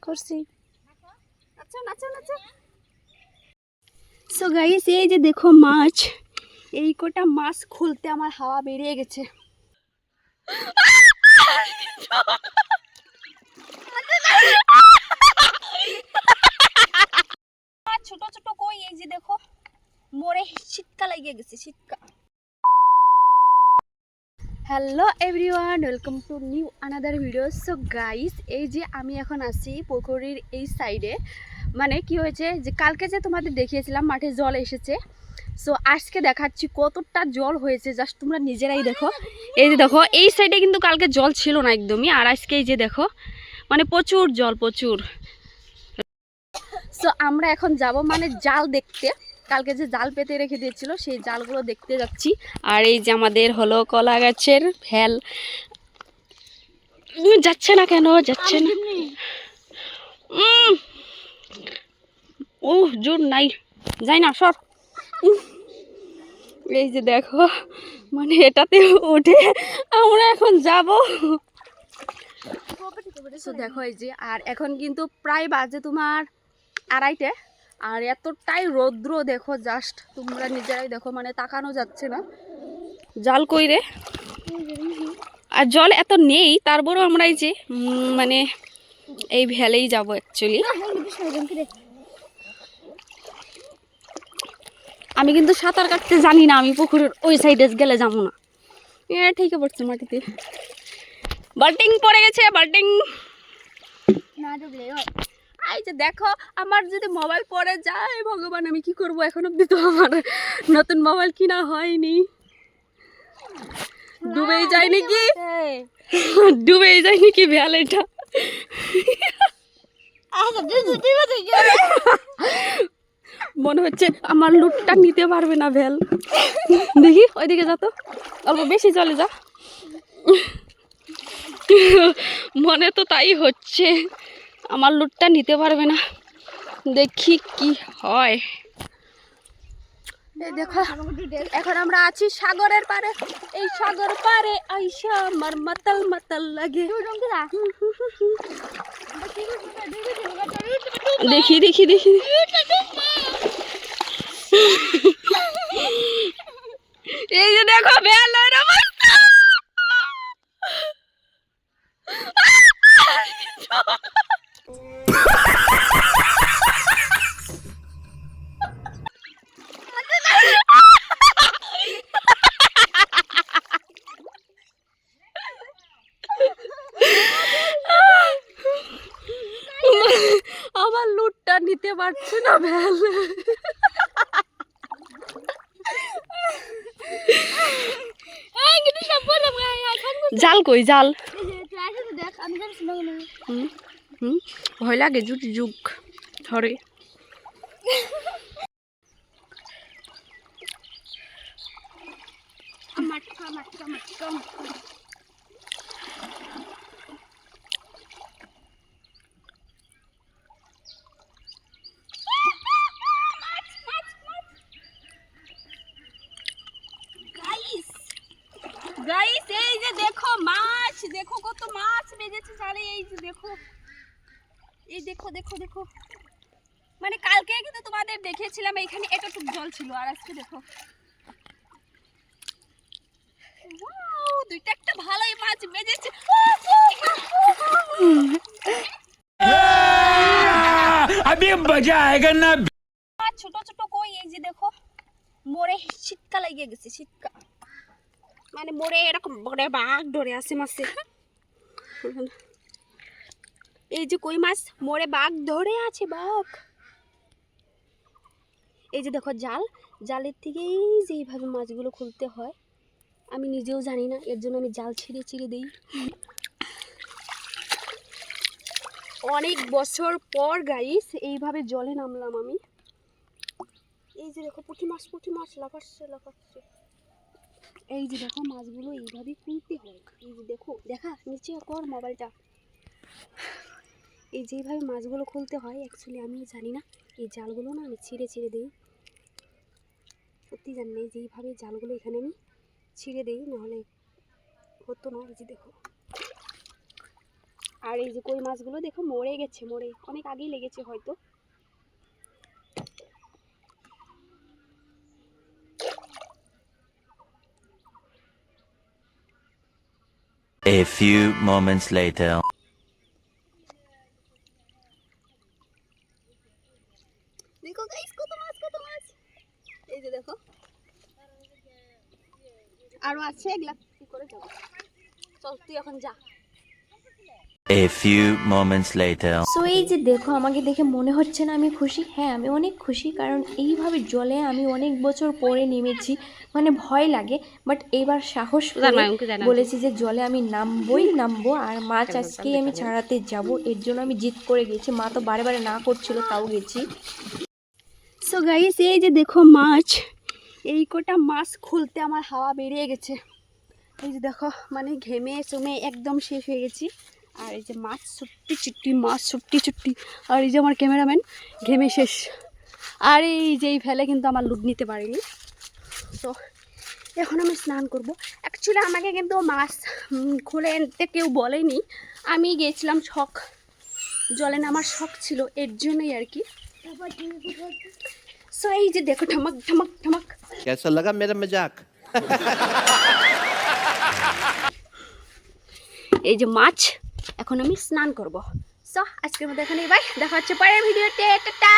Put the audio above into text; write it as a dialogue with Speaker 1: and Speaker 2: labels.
Speaker 1: করছি। So guys এই যে দেখো মাছ, এই কটা মাছ খুলতে আমার হাওয়া বেরিয়ে গেছে। ছোট ছোট কই এই যে দেখো মোরে শীতকা লাগিয়ে গেছে শীতকা। Hello everyone, welcome to new another video. So guys এই যে আমি এখন আছি পুকুরের এই সাইডে। মানে কি হয়েছে যে কালকে যে তোমাদের দেখিয়েছিলাম মাঠে জল এসেছে, সো আজকে দেখাচ্ছি কতটা জল হয়েছে, জাস্ট তোমরা নিজেরাই দেখো। এই যে দেখো এই সাইডে কিন্তু কালকে জল ছিল না একদমই, আর আজকে এই যে দেখো মানে প্রচুর জল প্রচুর। সো আমরা এখন যাব মানে জাল দেখতে, কালকে যে জাল পেতে রেখে দিয়েছিল সেই জালগুলো দেখতে যাচ্ছি। আর এই যে আমাদের হলো কলা গাছের ভ্যাল, যাচ্ছে না কেন, যাচ্ছে না। ও জোর নাই, যাই না সর। এই যে দেখো মানে এটাতে উঠে আমরা এখন যাব। দেখো এই যে, আর এখন কিন্তু প্রায় বাজে তোমার 2:30, আর এতটাই রৌদ্র দেখো, জাস্ট তোমরা নিজেরাই দেখো, মানে তাকানো যাচ্ছে না। জল কইরে আর জল এত নেই, তারপরেও আমরা এই যে মানে এই ভ্যালেই যাব অ্যাকচুয়ালি। আমি কিন্তু সাঁতার কাটতে জানি না, আমি পুকুরের ওই সাইডে গেলে যাবো না। ঠিক পড়ছে মাটিতে, বাল্টিং পড়ে গেছে, বাল্টিং না ডুবলে হয়। এই যে দেখো আমার যদি মোবাইল পড়ে যায়, ভগবান আমি কি করব, এখন অব্দি তো আমার নতুন মোবাইল কিনা হয়নি। ডুবেই যায় নাকি, ডুবেই যায় নাকি ভ্যালেটা। মনে হচ্ছে আমার লুটটা নিতে পারবে না ভ্যাল। দেখি ওইদিকে যা তো, অল্প বেশি চলে যা। মনে তো তাই হচ্ছে, আমার লুটটা নিতে পারবে না, দেখি কি হয়। দেখো এখন আমরা আছি সাগরের পারে, এই সাগর পারে আইসা আমার মাতাল মাতাল লাগে। দেখি দেখি দেখি এই যে দেখো বেলার অবস্থা। আমার লুটটা নিতে পারছে না ভ্যাল। জাল কই জাল, ভয় লাগে জুট যুগ ধরে। গাইস এই যে দেখো মাছ, দেখো কত মাছ বেজেছে জালে। এই যে দেখো, এই দেখো দেখো দেখো, মানে কালকে কিন্তু তোমাদের দেখিয়েছিলাম এখানে এতটুকু জল ছিল, আর আজকে দেখো দুইটা একটা ভালোই মাছ বেজেছে।
Speaker 2: अभी मजा आएगा ना।
Speaker 1: ছোট ছোট কই এই যে দেখো মোরে শীতকা লাগিয়ে গেছে, শীতকা মানে মোরে এরকম বড় বাঘ ধরে আছে মাছে। এই যে কই মাছ মোরে বাঘ ধরে আছে, বাঘ। এই যে দেখো জাল, জালের থেকে এই যে এইভাবে মাছগুলো খুলতে হয়, আমি নিজেও জানি না, এর জন্য আমি জাল ছিঁড়ে ছিঁড়ে দিই। অনেক বছর পর গাইস এইভাবে জলে নামলাম আমি। এই যে দেখো পুঁটি মাছ লাফাচ্ছে লাফাচ্ছে। এই যে দেখো মাছগুলো এইভাবে খুলতে হয়, এই যে দেখো, দেখা নিচে কর মোবাইলটা। এই যেভাবে মাছগুলো খুলতে হয় অ্যাকচুয়ালি আমিও জানি না, এই জালগুলো না আমি ছিঁড়ে ছিঁড়ে দিই, সত্যি জানি না। যেইভাবে জালগুলো এখানে আমি ছিঁড়ে দিই, নাহলে হতো না। এই যে দেখো আর এই যে কই মাছগুলো দেখো মরে গেছে, অনেক আগেই লেগেছে হয়তো।
Speaker 3: A few moments later.
Speaker 1: দেখো গাইস কত মাছ, এই যে দেখো আরো আছে, এগুলা কি করে যাবো, চল তুই এখন যা।
Speaker 3: A few moments later.
Speaker 4: So এই যে দেখো আমাকে দেখে মনে হচ্ছে না আমি খুশি? হ্যাঁ আমি অনেক খুশি, কারণ এইভাবে জলে আমি অনেক বছর পরে নেমেছি। মানে ভয় লাগে, বাট এবার সাহস করে বলেছি যে জলে আমি নামবো। আর মাছ আজকেই আমি ছাড়াতে যাব, এর জন্য আমি জিদ করে গেছি। মা তো বারে বারে না করছিল, তাও গেছি।
Speaker 1: সো গাইস এই যে দেখো মাছ, এই কটা মাছ খুলতে আমার হাওয়া বেরিয়ে গেছে। এই যে দেখো মানে ঘেমে চুমে একদম শেষ হয়ে গেছি। আর এই যে মাছ ছুট্টি চুট্টি, আর এই যে আমার ক্যামেরাম্যান ঘেমে শেষ। আর এই যে এই ফেলে কিন্তু আমার লুট নিতে পারিনি। তো এখন আমি স্নান করব। অ্যাকচুয়ালি আমাকে কিন্তু মাছ খুলে আনতে কেউ বলেনি, আমি গিয়েছিলাম শখ, জলে নামার শখ ছিল, এর জন্যই আর কি। সো এই যে দেখো ঠমক।
Speaker 5: कैसा लगा मेरा मजाक?
Speaker 1: এই যে মাছ, এখন আমি স্নান করব। সো আজকের মতো এখানেই বাই, দেখা হচ্ছে পরের ভিডিওতে, টাটা।